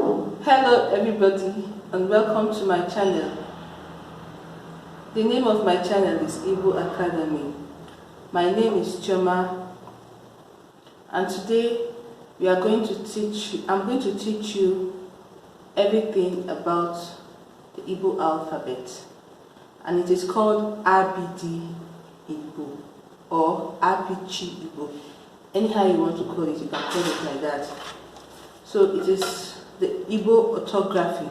Hello everybody and welcome to my channel. The name of my channel is Igbo Academy. My name is Choma and today I'm going to teach you everything about the Igbo alphabet, and it is called abịdịị Igbo or abịdịị Igbo. Anyhow you want to call it, you can call it like that. So it is the Igbo orthography.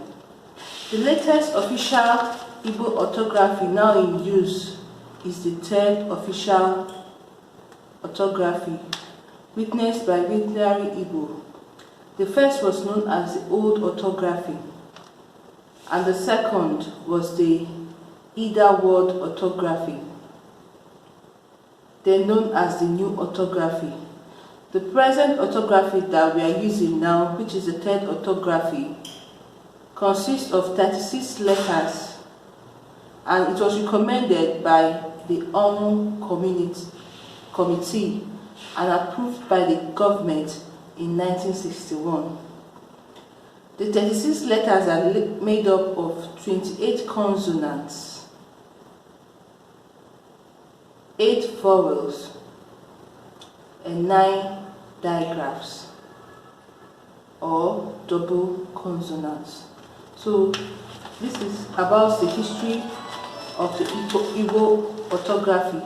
The latest official Igbo orthography now in use is the third official orthography, witnessed by literary Igbo. The first was known as the old orthography, and the second was the either word orthography, then known as the new orthography. The present orthography that we are using now, which is the third orthography, consists of 36 letters, and it was recommended by the committee and approved by the government in 1961. The 36 letters are made up of 28 consonants, 8 vowels, and 9 digraphs or double consonants. So this is about the history of the Igbo orthography,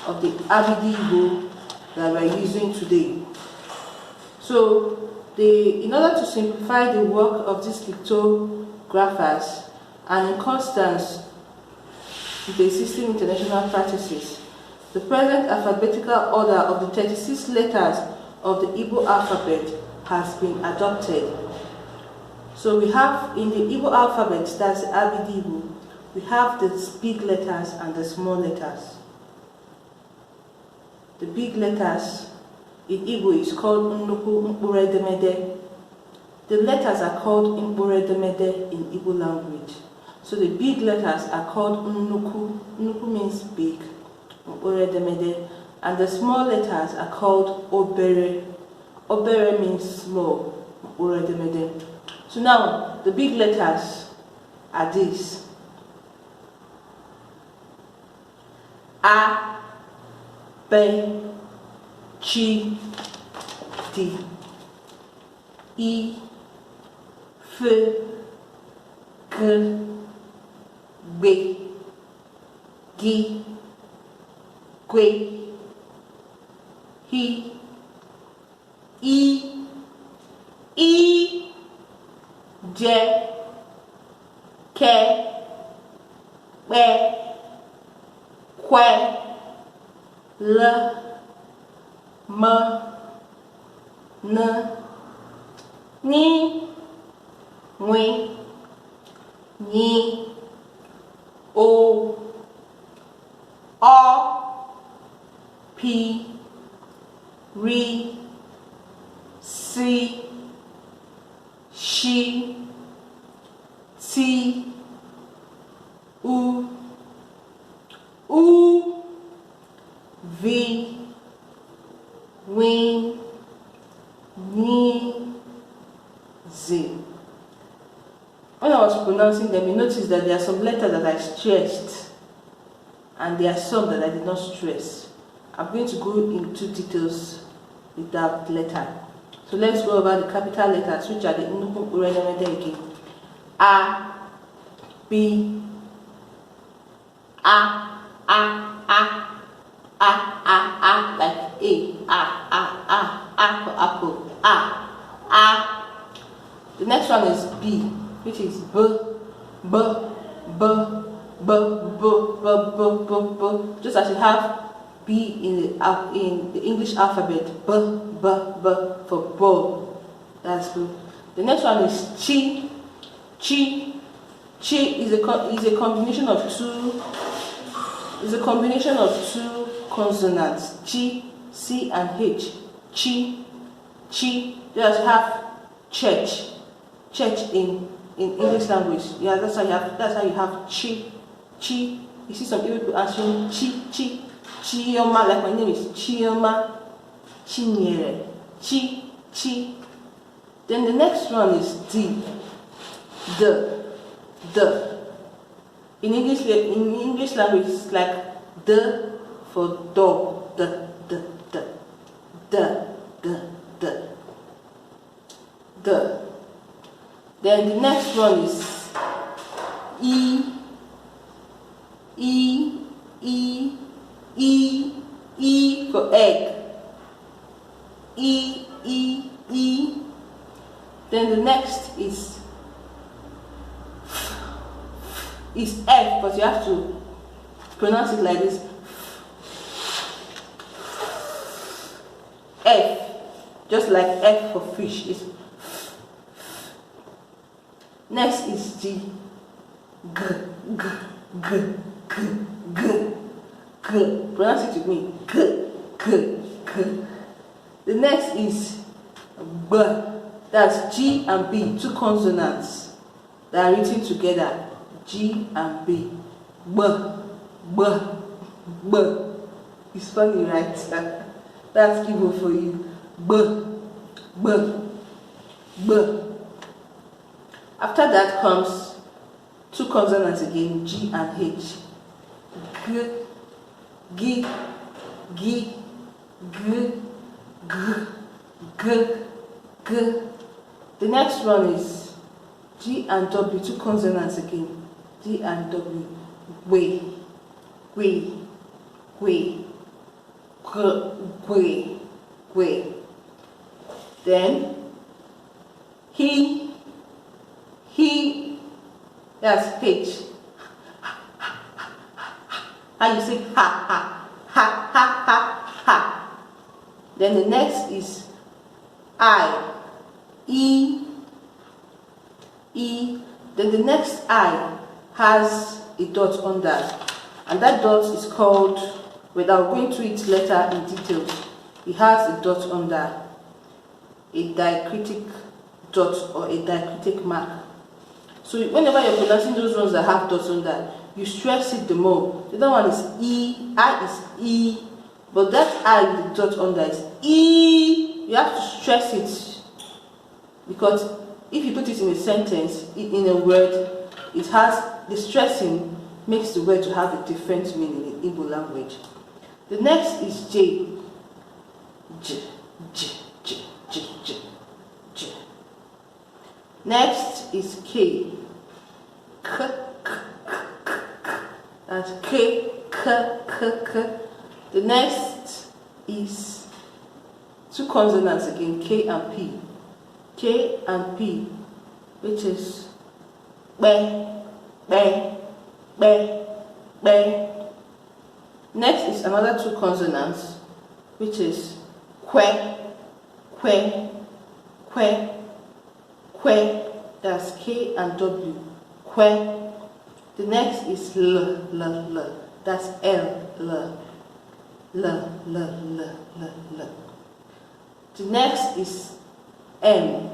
of the abịdịị Igbo that we are using today. So in order to simplify the work of these lithographers and in constance with the existing international practices, the present alphabetical order of the 36 letters of the Igbo alphabet has been adopted. So we have in the Igbo alphabet, that's the abịdịị Igbo, we have the big letters and the small letters. The big letters in Igbo is called nnukwu mkpụrụ edemede. The letters are called mkpụrụ edemede in Igbo language. So the big letters are called nnukwu. Nnukwu means big, and the small letters are called obere. Obere means small. So now the big letters are these: A, B, Chi, D, I, F, G, B, G, Kwe, Hi, I, Je, Ke, Be, Kwe, L, M, N, Ni, Nwi, Ni, O, P, R, C, Sh, T, U, V, W, N, Z. When I was pronouncing them, you notice that there are some letters that I stressed and there are some that I did not stress. I'm going to go into details with that letter. So let's go over the capital letters, which are the nnukwu mkpụrụ edemede again. A, B, A, like A for apple, A. The next one is B, which is B, just as you have B in the English alphabet, B for ball. That's good. The next one is Chi. Chi is a combination of two. Is a combination of two consonants, Chi, C, and H. Chi. Just have church in English language. Yeah, that's how you have Chi. You see some people answering Chi. Chioma, like my name is Chioma, Chinyere, Chi. Then the next one is D. The. In English language, it's like the for dog. The. Then the next one is E for egg. E. Then the next is F, but you have to pronounce it like this. F, just like F for fish. It's next is G. G. Pronounce it with me. G. The next is B. That's G and B, two consonants that are written together. G and B. B. It's funny, right? That's Igbo for you. B. After that comes two consonants again, G and H. G. The next one is G and W, two consonants again. G and W. Way. Then he, that's H. How you say ha. Then the next is I, E. Then the next I has a dot under, and that dot is called, without going to it later in detail, it has a dot under, a diacritic dot or a diacritic mark. So whenever you're pronouncing those ones that have dots under, you stress it the more. The other one is E, I is E, but that I with the dot under is E. You have to stress it, because if you put it in a sentence, in a word, it has, the stressing makes the word to have a different meaning in Igbo language. The next is J. Next is K. That's K. The next is two consonants again, K and P. K and P, which is be. Next is another two consonants, which is que. That's K and W. Que. The next is L. That's L. The next is M.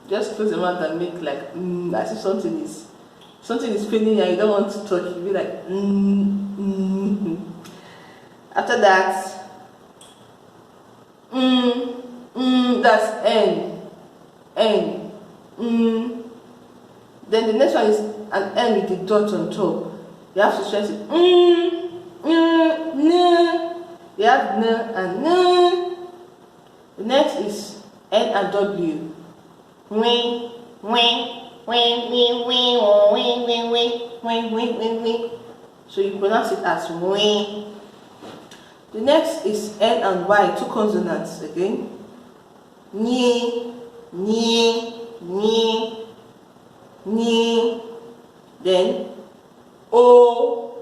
Just close your mouth and make like as if something is paining and you don't want to talk. You be like After that, that's N. Then the next one is an N with the dot on top. You have to stress it. You have N and N. The next is N and W. So you pronounce it as wing. The next is N and Y, two consonants again. Then O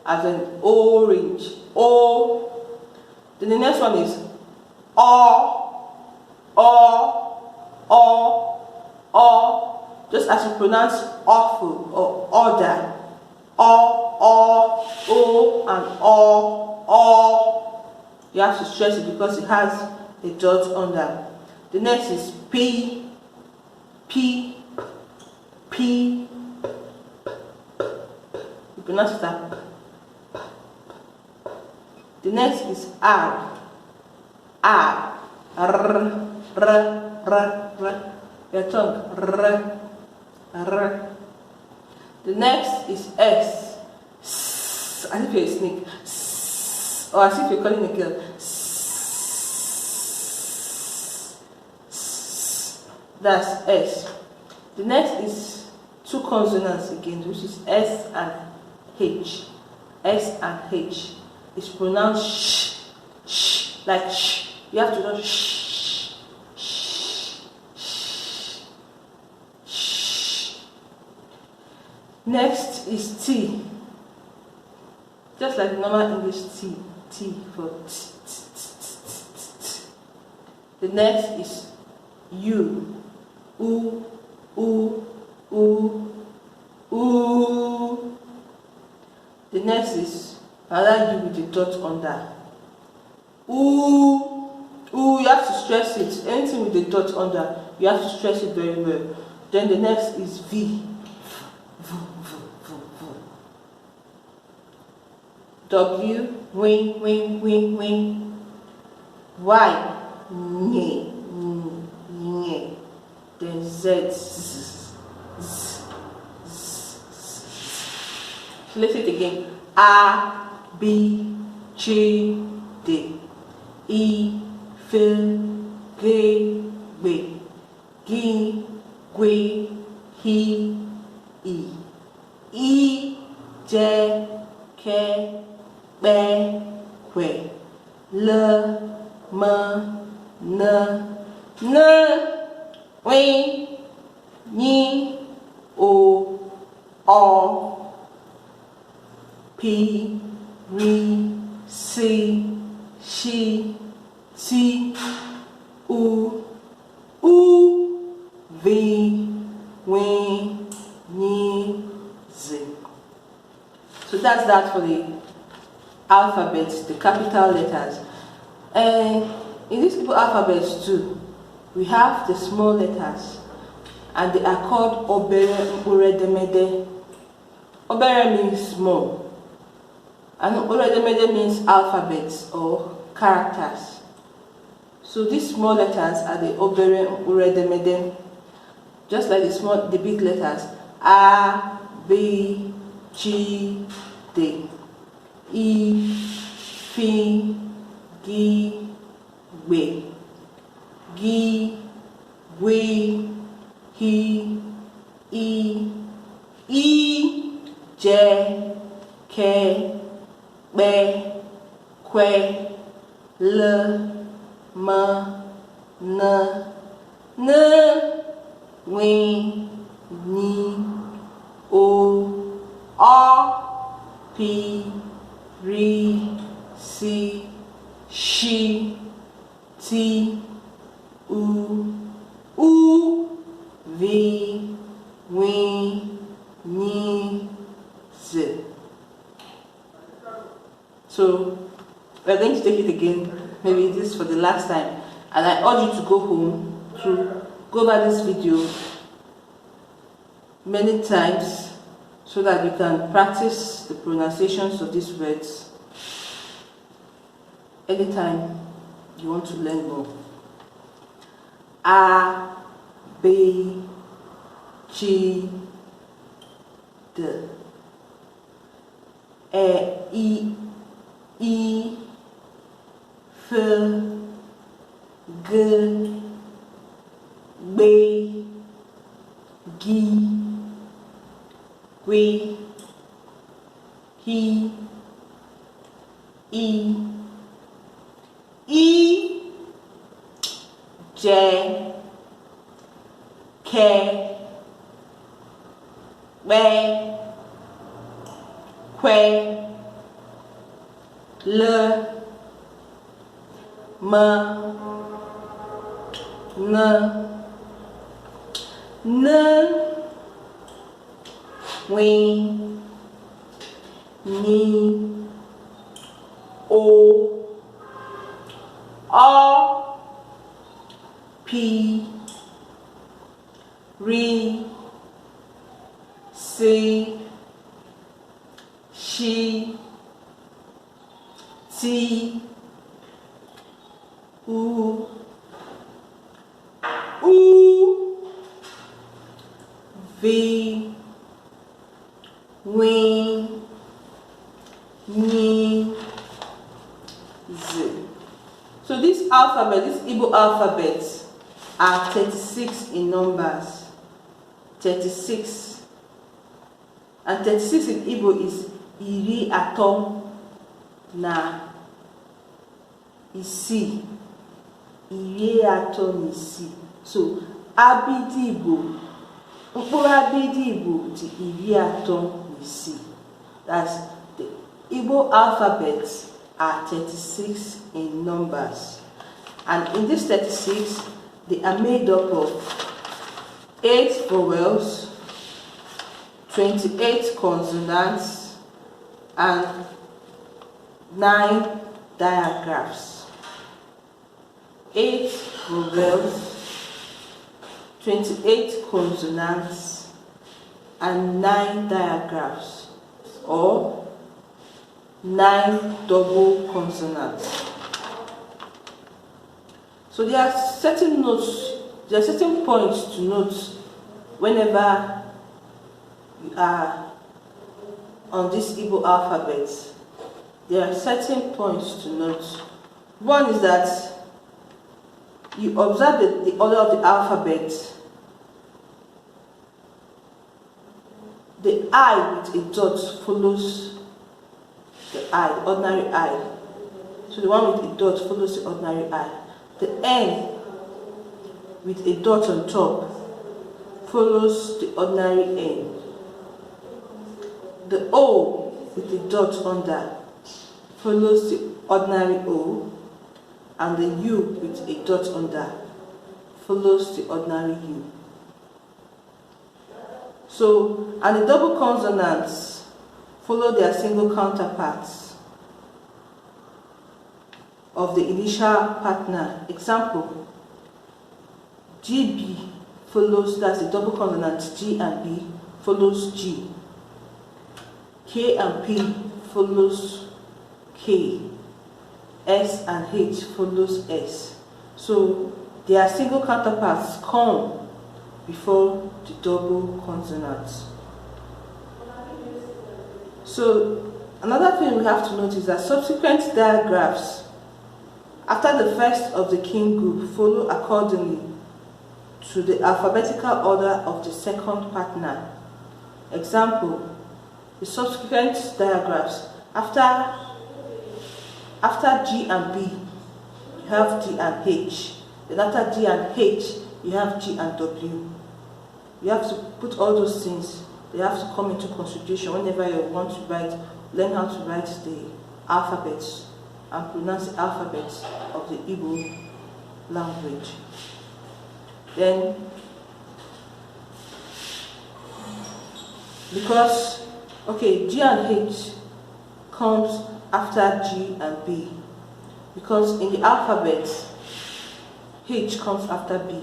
as an orange. O. Then the next one is O. Just as you pronounce awful or order. O and O. You have to stress it because it has a dot under. The next is P. You pronounce it as P. The next is R. R. R. R. R. Your tongue. R. R. The next is S. S. As if you're a snake. S. Or as if you're calling a girl. S. S. That's S. The next is two consonants again, which is S and H. S and H. It's pronounced sh. Sh. Like sh. You have to know sh. Sh. Sh. Sh. Next is T. Just like normal English T. T for t, t, t, t, t, t. The next is U. U. U. U. U. The next is another U with a dot under. Ooh. Ooh, you have to stress it. Anything with a dot under, you have to stress it very well. Then the next is V. V, V, V, V. W, wing, wing, wing, wing. Y, nye, nye. Then Z, z, z, z, z. Let's it again. A, B, C, D. E, F, G, B. G, G, H, I. I, J, K, B, Q. L, M, N, N, W, N, O, P, R, C, Sh, T, U, V, W, N, Z. So that's that for the alphabet, the capital letters. And in this Igbo alphabet too, we have the small letters, and they are called obere mkpuredemede. Obere means small, and mkpuredemede means alphabets or characters. So these small letters are the obere mkpuredemede, just like the big letters A, B, C, D. E, F, G, B. G, W, H, I, J, K, B, Q, L, M, N, N, W, N, O, P, R, C, Sh, T, U, V, W, N, Z. So we're going to take it again, maybe this is for the last time, and I urge you to go home to go over this video many times so that we can practice the pronunciations of these words anytime you want to learn more. A, B, C, D. E, I, F, G, B, G, W, H, I, J, K, B, Q, L, M, N, W, N, O, P, R, C, Sh, T, T, U, U, V, W, N, Z. So this alphabet, this Igbo alphabet, are 36 in numbers. 36. And 36 in Igbo is iri atọ na isi. Iri atọ na isi. So abịdịị Igbo, mkpụrụ abịdịị Igbo dị iri atọ na isi. That's the Igbo alphabets are 36 in numbers. And in this 36, they are made up of 8 vowels, 28 consonants, and 9 diagraphs. 8 vowels, 28 consonants, and 9 diagraphs, or 9 double consonants. So there are certain notes, there are certain points to note whenever you are on this Igbo alphabet. There are certain points to note. One is that you observe the order of the alphabet. The I with a dot follows the I, the ordinary I. So the one with a dot follows the ordinary I. The N with a dot on top follows the ordinary N. The O with a dot under follows the ordinary O, and the U with a dot under follows the ordinary U. So, and the double consonants follow their single counterparts of the initial partner. Example, GB follows, that's the double consonants G and B, follows G. K and P follows K. S and H follows S. So their single counterparts come before the double consonants. So another thing we have to note is that subsequent diagraphs after the first of the kin group follow accordingly to the alphabetical order of the second partner. Example, the subsequent diagraphs after G and B, you have G and H. Then after G and H, you have G and W. You have to put all those things, they have to come into consideration whenever you want to learn how to write the alphabets and pronounce the alphabets of the Igbo language. Then, because, okay, G and H comes after G and B, because in the alphabet, H comes after B,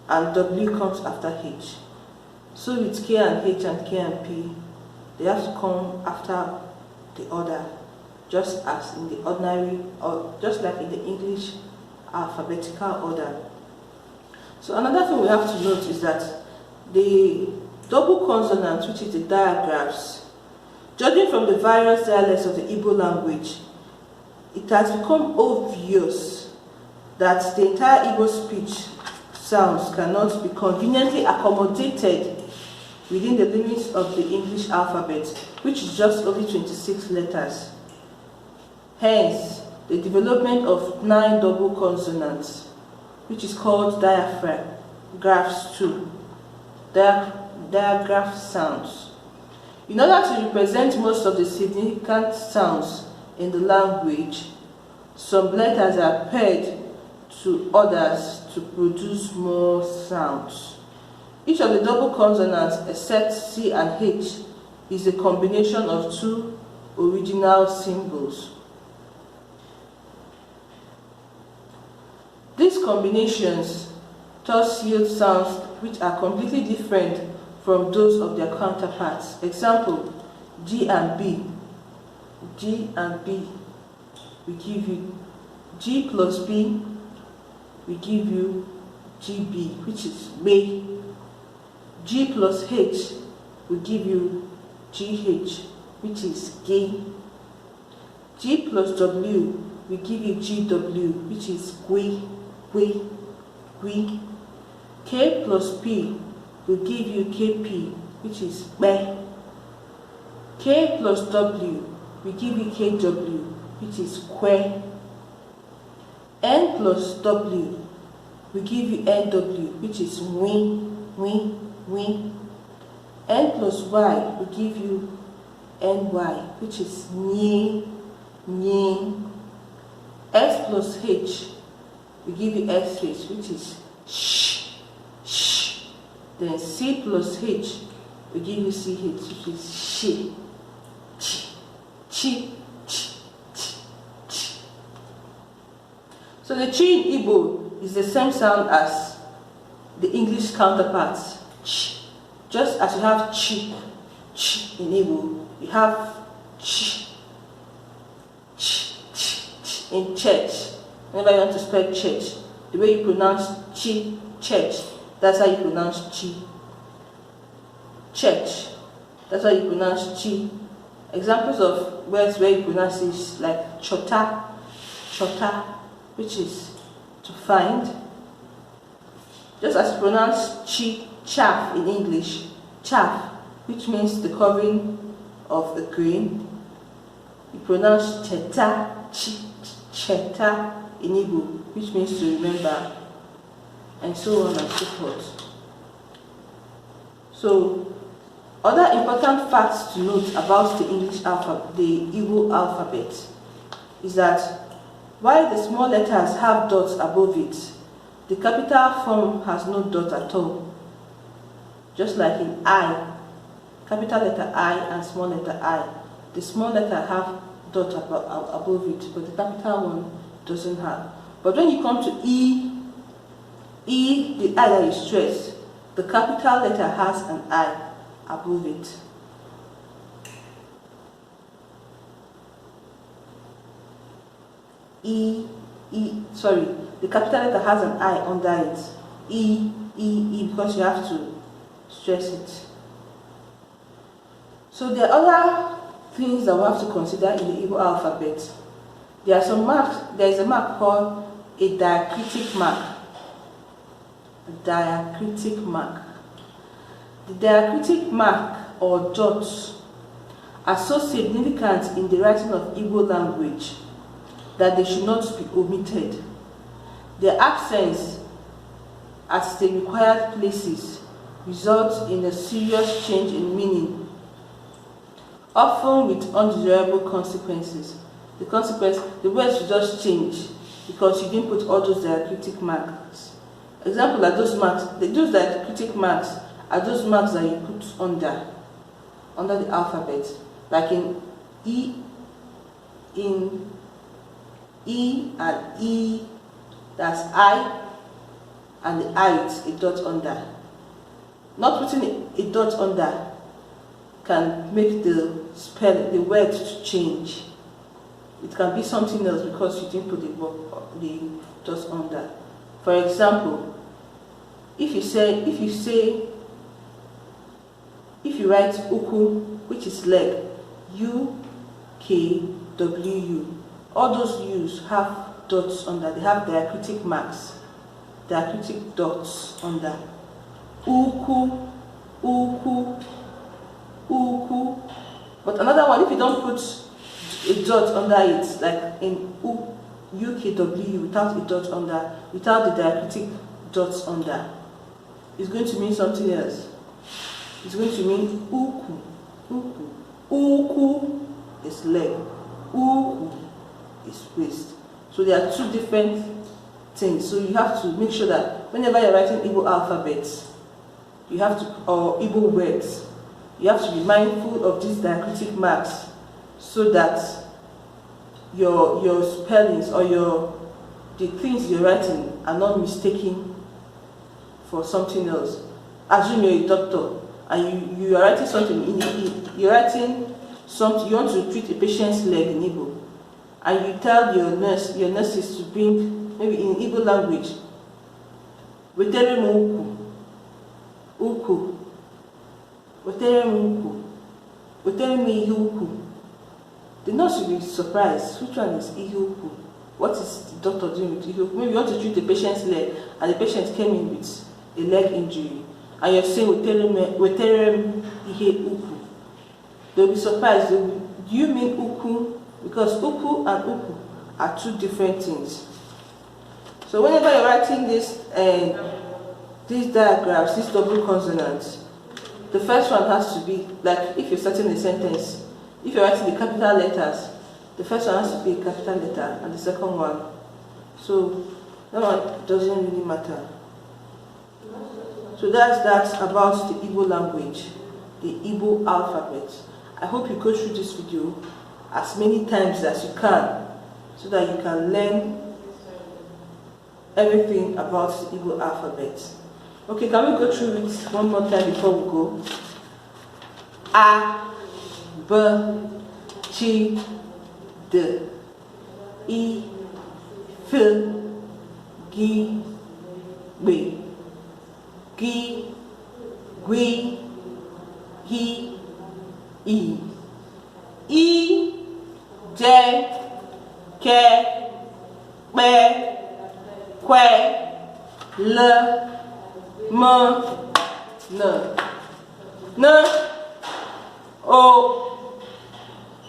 and W comes after H. So with K and H and K and P, they have to come after the order, just as in the ordinary, or just like in the English alphabetical order. So another thing we have to note is that the double consonants, which is the diagraphs, judging from the various dialects of the Igbo language, it has become obvious that the entire Igbo speech sounds cannot be conveniently accommodated within the limits of the English alphabet, which is just only 26 letters. Hence, the development of 9 double consonants, which is called diagraphs too, diagraph sounds. In order to represent most of the significant sounds in the language, some letters are paired to others to produce more sounds. Each of the double consonants except C and H is a combination of 2 original symbols. These combinations thus yield sounds which are completely different from those of their counterparts. Example, G and B. G and B we give you G plus B, we give you GB, which is B. G plus H, we give you GH, which is G. G plus W, we give you GW, which is Gui. K plus P, we give you KP, which is Be. K plus W, we give you KW, which is Que. N plus W, we give you NW, which is Wi. N plus Y, we give you NY, which is Nye. S plus H, we give you SH, which is Sh. Then C plus H, we give you CH, which is Shi. Chi. So the chi in Igbo is the same sound as the English counterparts. Ch. Just as you have chi in Igbo, you have ch in church. Whenever you want to spell church, the way you pronounce chi, church, that's how you pronounce chi. Church, that's how you pronounce chi. Examples of words where you pronounce is like chota, which is to find. Just as you pronounce chi, chaff in English, chaff, which means the covering of the grain. You pronounce cheta, cheta in Igbo, which means to remember, and so on and so forth. So, other important facts to note about the English alphabet, the Igbo alphabet, is that while the small letters have dots above it, the capital form has no dot at all. Just like in I, capital letter I and small letter I, the small letter have dot above it, but the capital one doesn't have. But when you come to E, the I that you stress, the capital letter has an I above it. The capital letter has an I under it. E, because you have to stress it. So there are other things that we have to consider in the Igbo alphabet. There are some marks. There is a mark called a diacritic mark. The diacritic mark or dots are so significant in the writing of Igbo language that they should not be omitted. Their absence at the required places results in a serious change in meaning, often with undesirable consequences. The words will just change because you didn't put all those diacritic marks. Example are those marks. Those diacritic marks are those marks that you put under the alphabet, like in E and E, that's I, and the I with a dot under. Not putting a dot under can make the word to change. It can be something else because you didn't put the dot under. For example, if you write uku, which is leg, U-K-W-U, all those U's have dots under. They have diacritic marks, diacritic dots under. Uku. But another one, if you don't put a dot under it, like in UKW, without a dot under, without the diacritic dots under, it's going to mean something else. It's going to mean uku. Uku is leg. Uku is waist. So there are two different things. So you have to make sure that whenever you're writing Igbo alphabets, you have to, or Igbo words, you have to be mindful of these diacritic marks so that your spellings or the things you're writing are not mistaken for something else. Assume you're a doctor and you are writing something you want to treat a patient's leg in Igbo, and you tell your nurses to bring, maybe in Igbo language, wetere m ukwu, wetere m ukwu, wetere m ihe ukwu. The nurse will be surprised. Which one is ihe ukwu? What is the doctor doing with ihe ukwu? Maybe you want to treat the patient's leg, and the patient came in with a leg injury, and you're saying wetere m ihe ukwu. They'll be surprised. Do you mean uku? Because uku and uku are two different things. So whenever you're writing these diagrams, these double consonants, the first one has to be, like if you're starting a sentence, if you're writing the capital letters, the first one has to be a capital letter, and the second one. So that one doesn't really matter. So that's about the Igbo language, the Igbo alphabet. I hope you go through this video as many times as you can, so that you can learn everything about the Igbo alphabet. Okay, can we go through it one more time before we go? A, B, C, D, I, F, G, B, G, Gui, Hi, I, J, K, B, Kwe, L, M, N, O,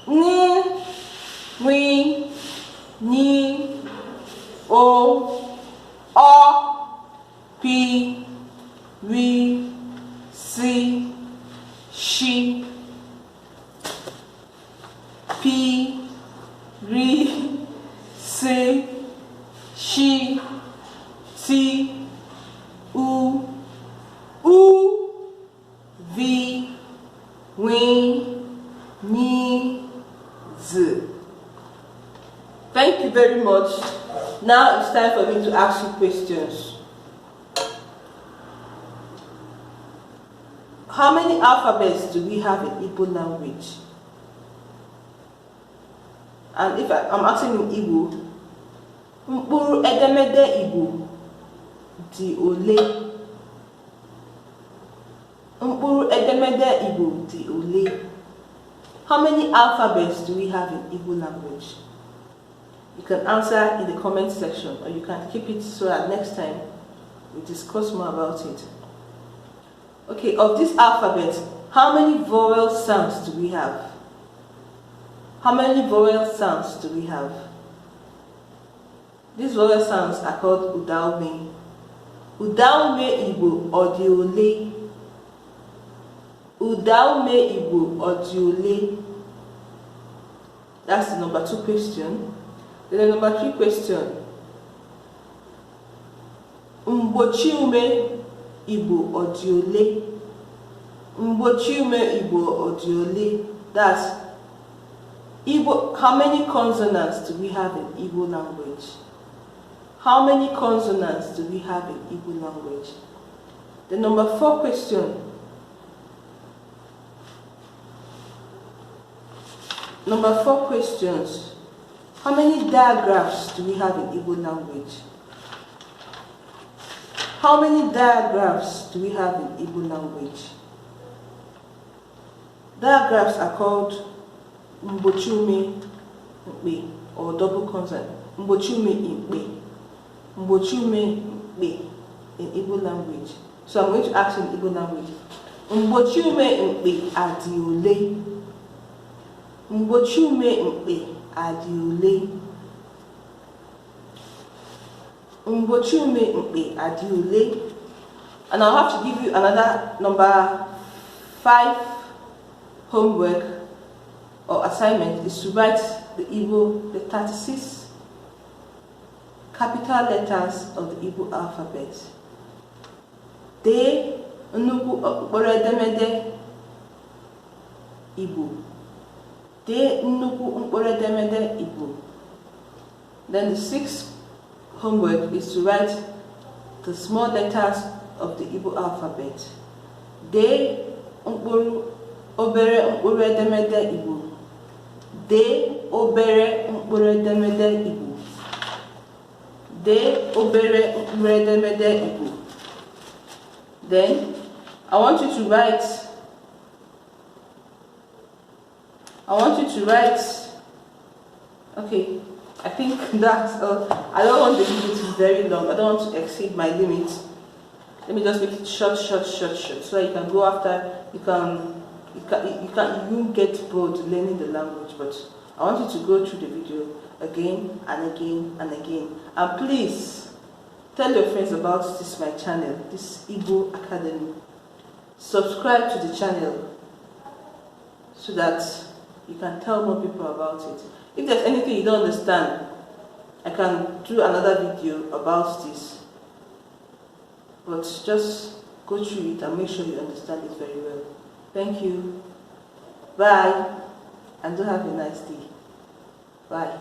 N, Wi, Ni, O, P, V, C, Shi, P, R, C, Shi, T, U, V, W, N, Z. Thank you very much. Now it's time for me to ask you questions. How many alphabets do we have in Igbo language? And if I'm asking in Igbo, mkpụrụ edemede Igbo dị ole? Mkpụrụ edemede Igbo dị ole? How many alphabets do we have in Igbo language? You can answer in the comment section, or you can keep it so that next time we discuss more about it. Okay, of this alphabet, how many vowel sounds do we have? How many vowel sounds do we have? These vowel sounds are called udaume. Udaume Igbo ọdị ole? Udaume Igbo ọdị ole? That's the number 2 question. Then the number 3 question. Mgbochiume Igbo ọdị ole? Mgbochiume Igbo ọdị ole? That's Igbo. How many consonants do we have in Igbo language? How many consonants do we have in Igbo language? The number 4 question. Number 4 questions. How many diagraphs do we have in Igbo language? How many diagraphs do we have in Igbo language? Diagraphs are called Mgbochiume Mkpe, or double consonant. Mgbochiume Mkpe. Mgbochiume Mkpe in Igbo language. So I'm going to ask in Igbo language. Mgbochiume Mkpe adị ole? Mgbochiume Mkpe adị ole? Mgbochiume Mkpe adị ole? And I'll have to give you another number 5 homework or assignment is to write the 36 capital letters of the Igbo alphabet. Dee nnukwu okporo edemede Igbo. Dee nnukwu okporo edemede Igbo. Then the 6th homework is to write the small letters of the Igbo alphabet. Dee obere edemede Igbo. Dee obere mkpụrụ edemede Igbo. Dee obere mkpụrụ edemede Igbo. Then I want you to write, okay, I think that's all. I don't want the video to be very long. I don't want to exceed my limit. Let me just make it short, so you can go after, you won't get bored learning the language, but I want you to go through the video again and again and again. And please tell your friends about this my channel, this Igbo Academy. Subscribe to the channel so that you can tell more people about it. If there's anything you don't understand, I can do another video about this. But just go through it and make sure you understand it very well. Thank you. Bye. And do have a nice day. Bye.